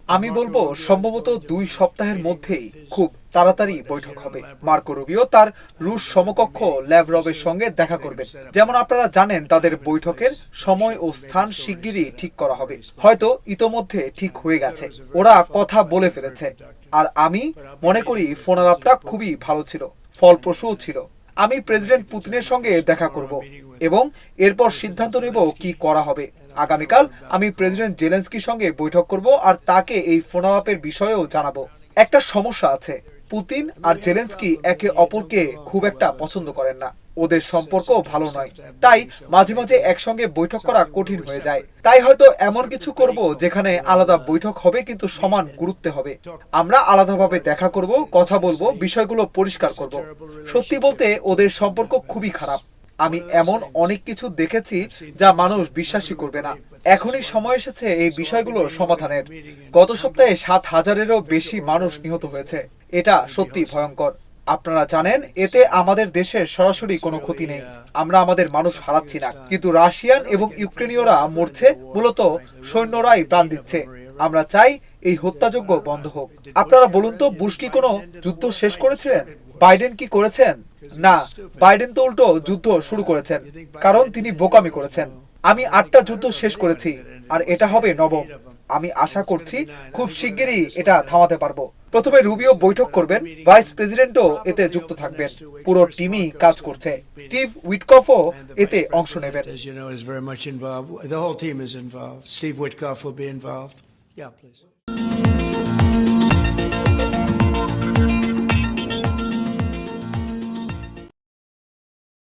আমি বলবো সম্ভবত 2 সপ্তাহের মধ্যেই খুব তাড়াতাড়ি বৈঠক হবে। মার্কো রুবিও তার রুশ সমকক্ষ ল্যাভরভের সঙ্গে দেখা করবেন। যেমন আপনারা জানেন, তাদের বৈঠকের সময় ও স্থান শিগগিরই ঠিক করা হবে। হয়তো ইতোমধ্যে ঠিক হয়ে গেছে, ওরা কথা বলে ফেলেছে। আর আমি মনে করি ফোনালাপটা খুবই ভালো ছিল, ফলপ্রসূও ছিল। আমি প্রেসিডেন্ট পুতিনের সঙ্গে দেখা করব এবং এরপর সিদ্ধান্ত নেব কি করা হবে। আগামীকাল আমি প্রেসিডেন্ট জেলেনস্কির সঙ্গে বৈঠক করব আর তাকে এই ফোনালাপের বিষয়েও জানাবো। একটা সমস্যা আছে, পুতিন আর জেলেনস্কি একে অপরকে খুব একটা পছন্দ করেন না, ওদের সম্পর্ক ভালো নয়। তাই মাঝে মাঝে একসঙ্গে বৈঠক করা কঠিন হয়ে যায়। তাই হয়তো এমন কিছু করব যেখানে আলাদা বৈঠক হবে, কিন্তু সমান গুরুত্ব হবে। আমরা আলাদাভাবে দেখা করব, কথা বলবো, বিষয়গুলো পরিষ্কার করব। সত্যি বলতে ওদের সম্পর্ক খুবই খারাপ। আমি এমন অনেক কিছু দেখেছি যা মানুষ বিশ্বাসই করবে না। এখনই সময় এসেছে এই বিষয়গুলো সমাধানের। গত সপ্তাহে 7,000-এরও বেশি মানুষ নিহত হয়েছে। এটা সত্যি ভয়ঙ্কর। আপনারা জানেন, এতে আমাদের দেশের সরাসরি কোনো ক্ষতি নেই, আমরা আমাদের মানুষ হারাচ্ছি না। কিন্তু রাশিয়ান এবং ইউক্রেনীয়রা মরছে, মূলত সৈন্যরাই প্রাণ দিচ্ছে। আমরা চাই এই হত্যাযজ্ঞ বন্ধ হোক। আপনারা বলুন তো, বুশ কি কোনো যুদ্ধ শেষ করেছিলেন? বাইডেন কি করেছেন? না, বাইডেন তো উল্টো যুদ্ধ শুরু করেছেন, কারণ তিনি বোকামি করেছেন। আমি 8টা যুদ্ধ শেষ করেছি, আর এটা হবে 9ম। আমি আশা করছি খুব শিগগিরই এটা থামাতে পারবো। প্রথমে রুবিও বৈঠক করবেন, ভাইস প্রেসিডেন্টও এতে যুক্ত থাকবেন। পুরো টিমই কাজ করছে। স্টিভ উইটকফও এতে অংশ নেবেন। The whole team is involved. Steve Witkoff will be involved. Yeah, please.